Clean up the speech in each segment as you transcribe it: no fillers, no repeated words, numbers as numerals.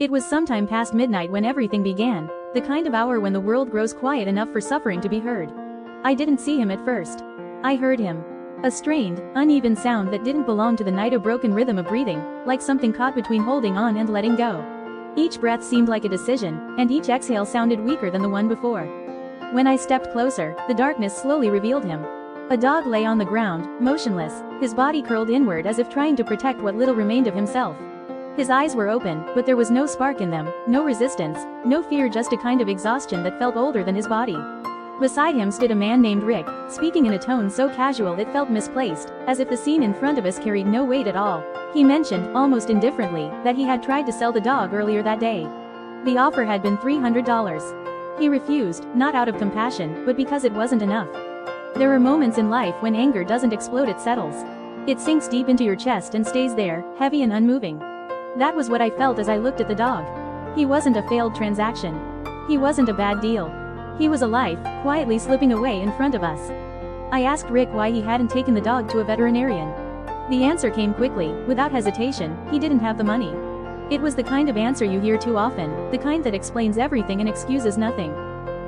It was sometime past midnight when everything began, the kind of hour when the world grows quiet enough for suffering to be heard. I didn't see him at first. I heard him. A strained, uneven sound that didn't belong to the night, a broken rhythm of breathing, like something caught between holding on and letting go. Each breath seemed like a decision, and each exhale sounded weaker than the one before. When I stepped closer, the darkness slowly revealed him. A dog lay on the ground, motionless, his body curled inward as if trying to protect what little remained of himself. His eyes were open, but there was no spark in them, no resistance, no fear, just a kind of exhaustion that felt older than his body. Beside him stood a man named Rick, speaking in a tone so casual it felt misplaced, as if the scene in front of us carried no weight at all. He mentioned, almost indifferently, that he had tried to sell the dog earlier that day. The offer had been $300. He refused, not out of compassion, but because it wasn't enough. There are moments in life when anger doesn't explode, it settles. It sinks deep into your chest and stays there, heavy and unmoving. That was what I felt as I looked at the dog. He wasn't a failed transaction. He wasn't a bad deal. He was alive, quietly slipping away in front of us. I asked Rick why he hadn't taken the dog to a veterinarian. The answer came quickly, without hesitation: he didn't have the money. It was the kind of answer you hear too often, the kind that explains everything and excuses nothing.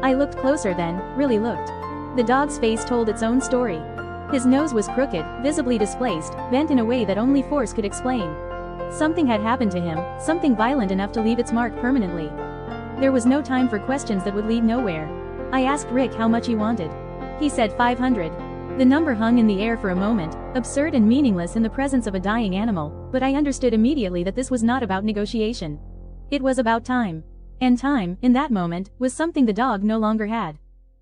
I looked closer then, really looked. The dog's face told its own story. His nose was crooked, visibly displaced, bent in a way that only force could explain. Something had happened to him, something violent enough to leave its mark permanently. There was no time for questions that would lead nowhere. I asked Rick how much he wanted. He said 500. The number hung in the air for a moment, absurd and meaningless in the presence of a dying animal, but I understood immediately that this was not about negotiation. It was about time. And time, in that moment, was something the dog no longer had.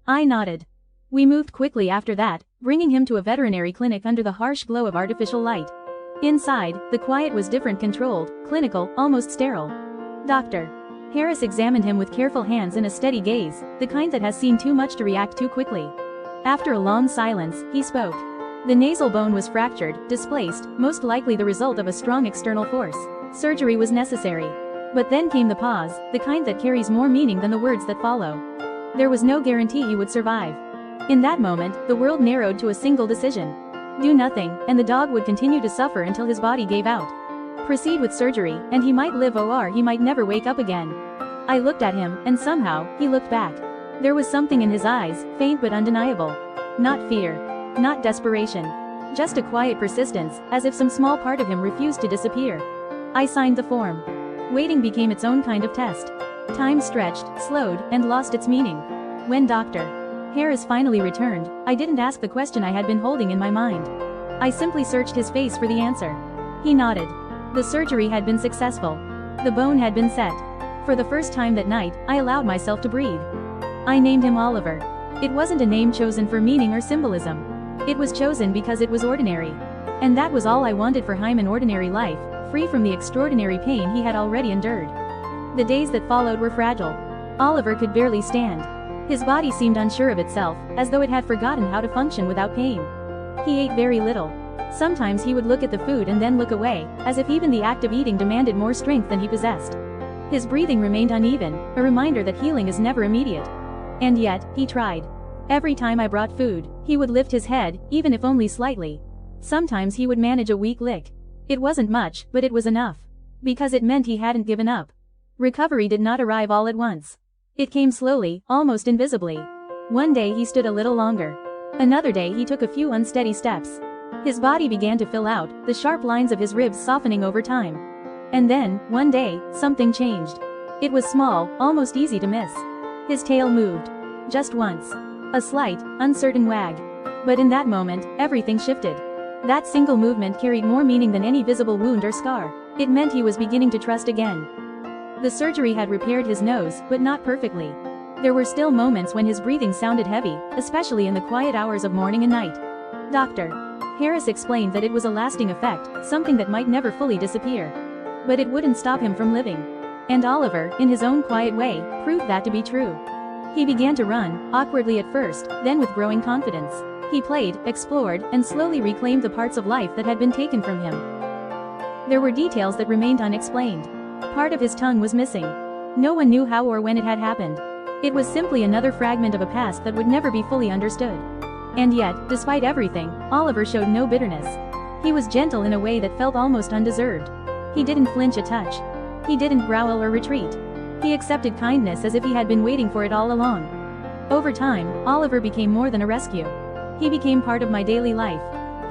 I nodded. We moved quickly after that, bringing him to a veterinary clinic under the harsh glow of artificial light. Inside, the quiet was different, controlled, clinical, almost sterile. Dr. Harris examined him with careful hands and a steady gaze, the kind that has seen too much to react too quickly. After a long silence, he spoke. The nasal bone was fractured, displaced, most likely the result of a strong external force. Surgery was necessary. But then came the pause, the kind that carries more meaning than the words that follow. There was no guarantee he would survive. In that moment, the world narrowed to a single decision. Do nothing, and the dog would continue to suffer until his body gave out. Proceed with surgery, and he might live, or he might never wake up again. I looked at him, and somehow, he looked back. There was something in his eyes, faint but undeniable. Not fear. Not desperation. Just a quiet persistence, as if some small part of him refused to disappear. I signed the form. Waiting became its own kind of test. Time stretched, slowed, and lost its meaning. When Dr. Harris finally returned, I didn't ask the question I had been holding in my mind. I simply searched his face for the answer. He nodded. The surgery had been successful. The bone had been set. For the first time that night, I allowed myself to breathe. I named him Oliver. It wasn't a name chosen for meaning or symbolism. It was chosen because it was ordinary. And that was all I wanted for him: an ordinary life, free from the extraordinary pain he had already endured. The days that followed were fragile. Oliver could barely stand. His body seemed unsure of itself, as though it had forgotten how to function without pain. He ate very little. Sometimes he would look at the food and then look away, as if even the act of eating demanded more strength than he possessed. His breathing remained uneven, a reminder that healing is never immediate. And yet, he tried. Every time I brought food, he would lift his head, even if only slightly. Sometimes he would manage a weak lick. It wasn't much, but it was enough. Because it meant he hadn't given up. Recovery did not arrive all at once. It came slowly, almost invisibly. One day he stood a little longer. Another day he took a few unsteady steps. His body began to fill out, the sharp lines of his ribs softening over time. And then, one day, something changed. It was small, almost easy to miss. His tail moved. Just once. A slight, uncertain wag. But in that moment, everything shifted. That single movement carried more meaning than any visible wound or scar. It meant he was beginning to trust again. The surgery had repaired his nose, but not perfectly. There were still moments when his breathing sounded heavy, especially in the quiet hours of morning and night. Dr. Harris explained that it was a lasting effect, something that might never fully disappear. But it wouldn't stop him from living. And Oliver, in his own quiet way, proved that to be true. He began to run, awkwardly at first, then with growing confidence. He played, explored, and slowly reclaimed the parts of life that had been taken from him. There were details that remained unexplained. Part of his tongue was missing. No one knew how or when it had happened. It was simply another fragment of a past that would never be fully understood. And yet, despite everything, Oliver showed no bitterness. He was gentle in a way that felt almost undeserved. He didn't flinch a touch. He didn't growl or retreat. He accepted kindness as if he had been waiting for it all along. Over time, Oliver became more than a rescue. He became part of my daily life.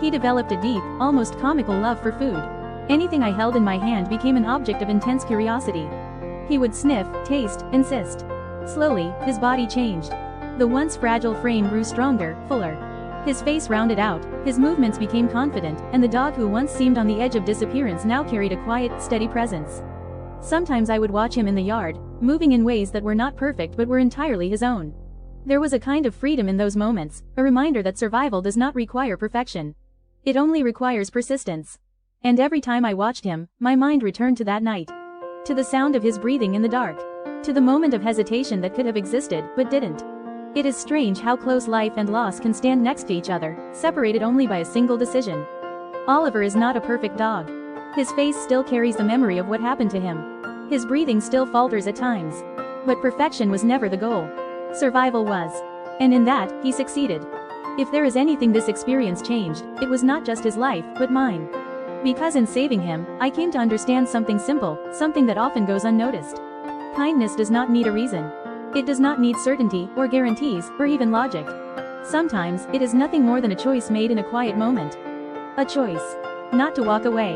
He developed a deep, almost comical love for food. Anything I held in my hand became an object of intense curiosity. He would sniff, taste, insist. Slowly, his body changed. The once fragile frame grew stronger, fuller. His face rounded out, his movements became confident, and the dog who once seemed on the edge of disappearance now carried a quiet, steady presence. Sometimes I would watch him in the yard, moving in ways that were not perfect but were entirely his own. There was a kind of freedom in those moments, a reminder that survival does not require perfection. It only requires persistence. And every time I watched him, my mind returned to that night. To the sound of his breathing in the dark. To the moment of hesitation that could have existed, but didn't. It is strange how close life and loss can stand next to each other, separated only by a single decision. Oliver is not a perfect dog. His face still carries the memory of what happened to him. His breathing still falters at times. But perfection was never the goal. Survival was. And in that, he succeeded. If there is anything this experience changed, it was not just his life, but mine. Because in saving him, I came to understand something simple, something that often goes unnoticed. Kindness does not need a reason. It does not need certainty, or guarantees, or even logic. Sometimes, it is nothing more than a choice made in a quiet moment. A choice. Not to walk away.